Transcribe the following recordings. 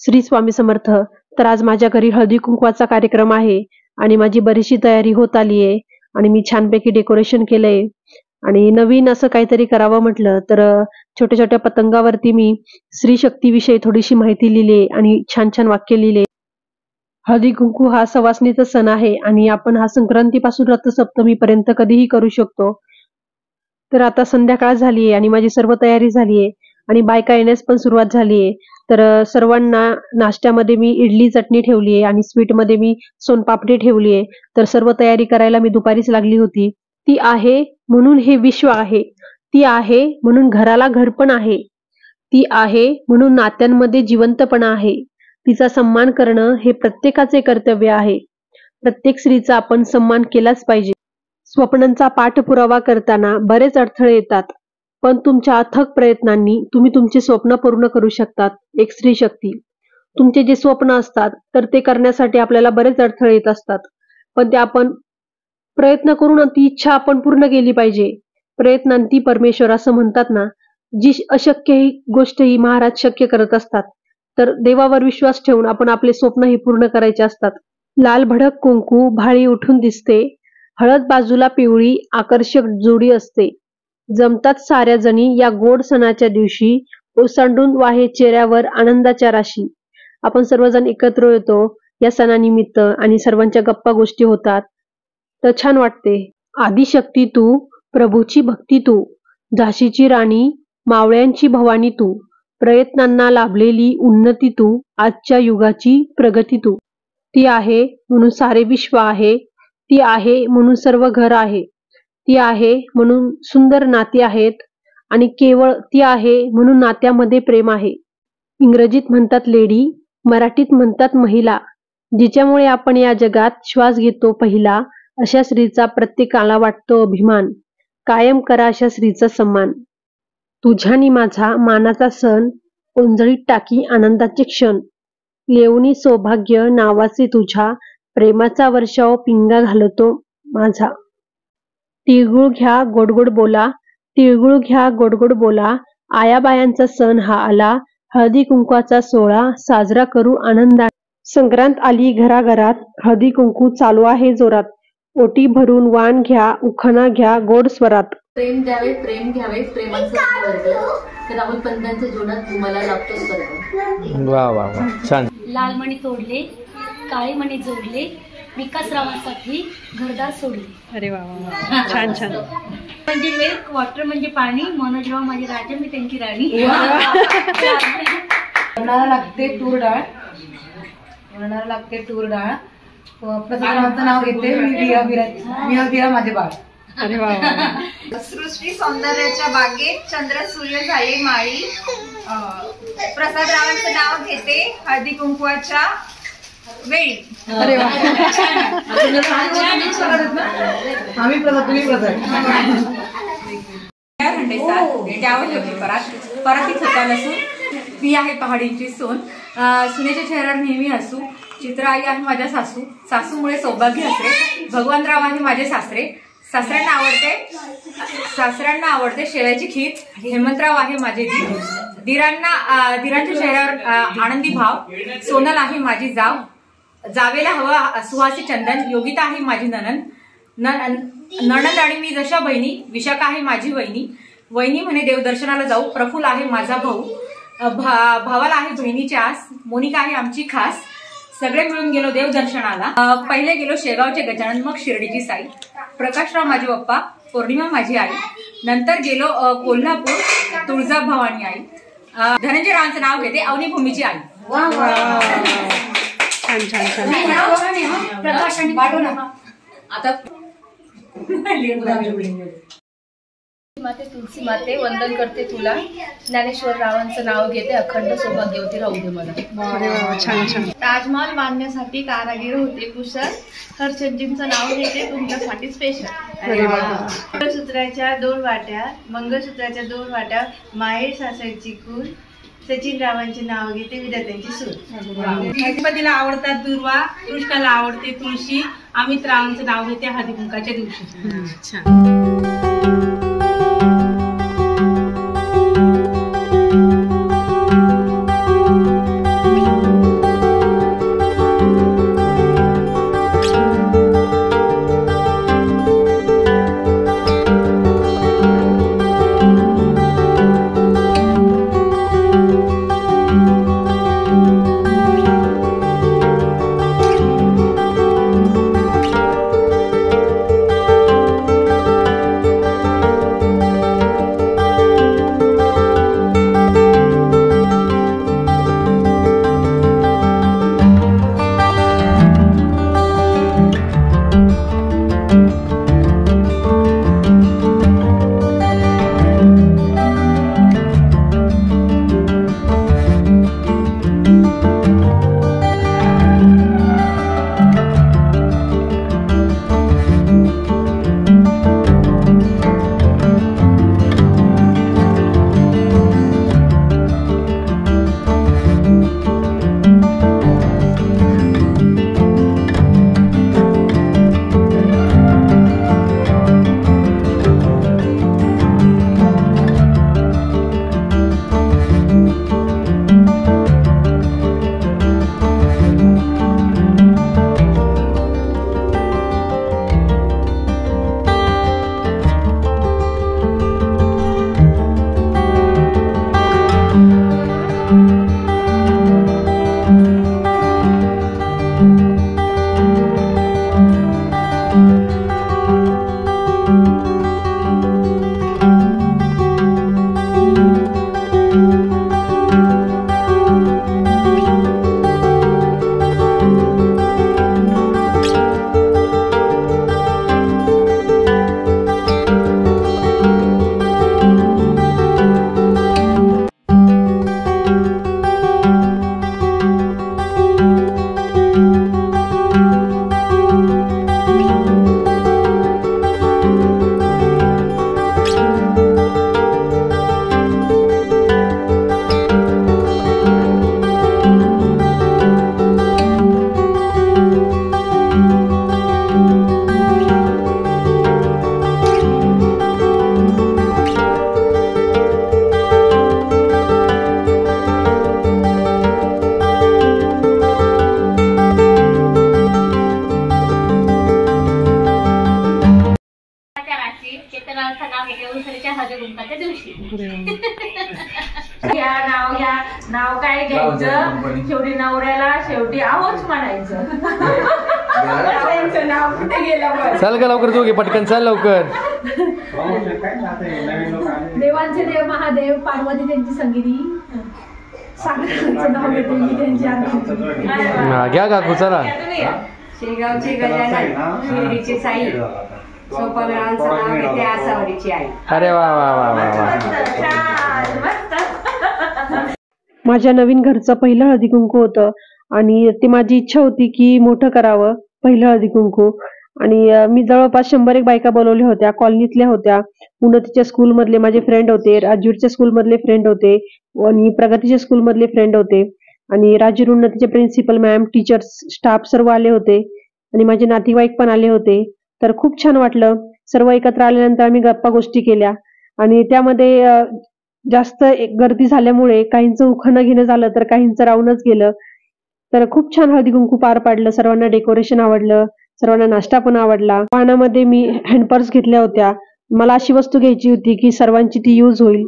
श्री स्वामी समर्थ. तर आज माझ्या घरी हळदी कुंकवाचा कार्यक्रम आहे आणि माझी बरीचशी तयारी होत आली आहे आणि मी छानपैकी डेकोरेशन केलंय आणि नवीन असं काहीतरी करावं म्हटलं तर छोट्या छोट्या पतंगावरती मी स्त्री शक्तीविषयी थोडीशी माहिती लिहिली आणि छान छान वाक्य लिहिले. हळदी कुंकू हा सवासणीचा सण आहे आणि आपण हा संक्रांतीपासून रथसप्तमी पर्यंत कधीही करू शकतो. तर आता संध्याकाळ झालीये आणि माझी सर्व तयारी झालीये आणि बायका येण्यास पण सुरुवात झालीये. तर सर्वांना नाश्त्यामध्ये मी इडली चटणी ठेवलीये आणि स्वीट मध्ये मी सोनपापडी ठेवलीये. तर सर्व तयारी करायला मी दुपारीच लागली होती. ती आहे म्हणून हे विश्व आहे, ती आहे म्हणून घराला घरपण आहे, ती आहे म्हणून नात्यांमध्ये जिवंतपणा आहे. तिचा सन्मान करणं हे प्रत्येकाचे कर्तव्य आहे. प्रत्येक स्त्रीचा आपण सन्मान केलाच पाहिजे. स्वप्नांचा पाठपुरावा करताना बरेच अडथळे येतात, पण तुमच्या अथक प्रयत्नांनी तुम्ही तुमचे स्वप्न पूर्ण करू शकतात. एक स्त्री शक्ती. तुमचे जे स्वप्न असतात तर ते करण्यासाठी आपल्याला बरेच अडथळे येत असतात, पण ते आपण प्रयत्न करून ती इच्छा आपण पूर्ण केली पाहिजे. प्रयत्नांती परमेश्वर असं म्हणतात ना. जी अशक्य ही गोष्ट ही महाराज शक्य करत असतात. तर देवावर विश्वास ठेवून आपण आपले स्वप्न ही पूर्ण करायचे असतात. लाल भडक कुंकू भाळी उठून दिसते, हळद बाजूला पिवळी आकर्षक जोडी असते. जमतात साऱ्या जणी या गोड सणाच्या दिवशी, ओसांडून वाहे चेहऱ्यावर आनंदाच्या राशी. आपण सर्वजण एकत्र येतो या सणानिमित्त आणि सर्वांच्या गप्पा गोष्टी होतात, तर छान वाटते. आदिशक्ती तू, प्रभूची भक्ती तू, झाशीची राणी, मावळ्यांची भवानी तू, प्रयत्नांना लाभलेली उन्नती तू, आजच्या युगाची प्रगती तू. ती आहे म्हणून सारे विश्व आहे, ती आहे म्हणून सर्व घर आहे, ती आहे म्हणून सुंदर नाती आहेत आणि केवळ ती आहे म्हणून नात्यामध्ये प्रेम आहे. इंग्रजीत म्हणतात लेडी, मराठीत म्हणतात महिला. जिच्यामुळे आपण या जगात श्वास घेतो पहिला, अशा स्त्रीचा प्रत्येकाला वाटतो अभिमान. कायम करा अशा स्त्रीचा सन्मान. तुझ्यानी माझा मानाचा सण, ओंजळीत टाकी आनंदाचे क्षण. लेवणी सौभाग्य नावाचे तुझ्या, प्रेमाचा वर्षाव पिंगा घालतो माझा. तिळगुळ घ्या गोडगोड बोला, तिळगुळ घ्या गोडगोड बोला, आयाबायांचा सण हा आला, हळदी कुंकवाचा सोहळा साजरा करू आनंदाने. संक्रांत आली घराघरात, हळदी कुंकू चालू आहे जोरात. ओटी भरून वाण घ्या, उखाणा घ्या गोड स्वरात. प्रेम द्यावे प्रेम घ्यावे, प्रेमाचा वर्ग. तर राहुल पंतांच्या जोडात तुम्हाला लागतो स्वर्ग. वा वा वा, छान. लाल मणी तोडले, काळे मणी जोडले, विकासरावांसाठी घरदार सोडले. अरे वा वा, छान छान. म्हणजे मिल्क, वॉटर म्हणजे पाणी, मनोजराव माझे राजा, मी त्यांची राणी. वरणाला लागते तूर डाळ, वरणाला लागते तूर डाळ. प्रसादाचं नाव घेते मी बिरा माझे बाळ. अरे वा वा. सृष्टी सौंदर्याच्या बागेत चंद्र सूर्य झाले माळी. प्रसादरावांचं नाव घेते हळदी कुंकवाच्या वेळी. अरे वा, आम्ही प्रसाद तुम्ही प्रसाद. परातीत होता नसून ती आहे पहाडीची सोन. सुनेच्या चेहऱ्यावर नेहमी हसू. चित्र आई आहे माझ्या सासू, सासूमुळे सौभाग्य असते. भगवानराव आहे माझे सासरे, सासऱ्यांना आवडते शेवयाची खीर. हेमंतराव आहे माझे दीर, दिरांच्या चेहऱ्यावर आनंदी भाव. सोनल आहे माझी जाव, जावेला हवा सुहासी चंदन. योगिता आहे माझी नणंद आणि मी जशा बहिणी. विशाखा आहे माझी वहिनी, वहिनी म्हणे देवदर्शनाला जाऊ. प्रफुल्ल आहे माझा भाऊ, भावाला आहे बहिणीची आस. मोनिका आहे आमची खास. सगळे मिळून गेलो देवदर्शनाला. पहिले गेलो शेगावचे गजानन, मग शिर्डीची साई. प्रकाशराव माझे पप्पा, पौर्णिमा माझी आई. नंतर गेलो कोल्हापूर, तुळजा भवानी आई. धनंजय रावांचं नाव घेते अवनी भूमीची आई. छान छान छान. प्रकाशाने आता माते तुलसी माते वंदन करते तुला. ज्ञानेश्वर रावांचं नाव घेते अखंड सौभाग्यवती राहू दे मला. अरे वा, छान छान. ताजमहाल बांधण्यासाठी कारागीर होते कुशल. हरचंदजींचं नाव घेते तुमच्यासाठी स्पेशल. मंगळसूत्राच्या 2 वाट्या, मंगळसूत्राच्या 2 वाट्या, माहेर सासरची खून. सचिन रावांचे नाव घेते विद्यार्थ्यांची सून. गणपतीला आवडतात दुर्वा, कृष्णाला आवडते तुळशी. अमित रावांचं नाव घेते हळदी कुंकाच्या दिवशी. छान. शेवटी नवऱ्याला शेवटी आहोच म्हणायचं. त्यांचं नाव कुठे गेलं? चल का लवकर दोघे पटकन चल लवकर. देवांचे देव महादेव, पार्वती त्यांची संगीती, सागराचं नाव घेते मी त्यांची आरती. घ्या काकू चला. शेगावचे गजानन, शिर्डीचे साई, सोपारावांचं नाव घेते आसावरीची आई. अरे वा वा वा वा वा. माझ्या नवीन घरचं पहिलं हळदी कुंकू होतं आणि ती माझी इच्छा होती की मोठं करावं पहिलं हळदी कुंकू. आणि मी जवळपास 100 बायका बोलवल्या होत्या, कॉलनीतल्या होत्या, उन्नतीच्या स्कूल मधले माझे फ्रेंड होते, राजवीरच्या स्कूल मधले फ्रेंड होते आणि प्रगतीच्या स्कूल मधले फ्रेंड होते आणि राजवीर उन्नतीचे प्रिन्सिपल मॅम, टीचर्स, स्टाफ सर्व आले होते आणि माझे नातेवाईक पण आले होते. तर खूप छान वाटलं. सर्व एकत्र आल्यानंतर आम्ही गप्पा गोष्टी केल्या आणि त्यामध्ये जास्त गर्दी झाल्यामुळे काहींचं उखाणं घेणं झालं तर काहींचं राहूनच गेलं. तर खूप छान हळदी कुंकू पार पाडलं. सर्वांना डेकोरेशन आवडलं, सर्वांना नाश्ता पण आवडला. वाहनामध्ये मी हँडपर्स घेतल्या होत्या. मला अशी वस्तू घ्यायची होती की सर्वांची ती यूज होईल.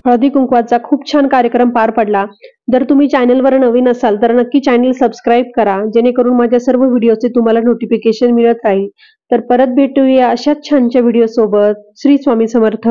हळदी कुंकवाचा खूप छान कार्यक्रम पार पडला. जर तुम्ही चॅनलवर नवीन असाल तर नक्की चॅनल सबस्क्राईब करा, जेणेकरून माझ्या सर्व व्हिडिओचे तुम्हाला नोटिफिकेशन मिळत राहील. तर परत भेटूया अशाच छानच्या व्हिडिओ सोबत. श्री स्वामी समर्थ.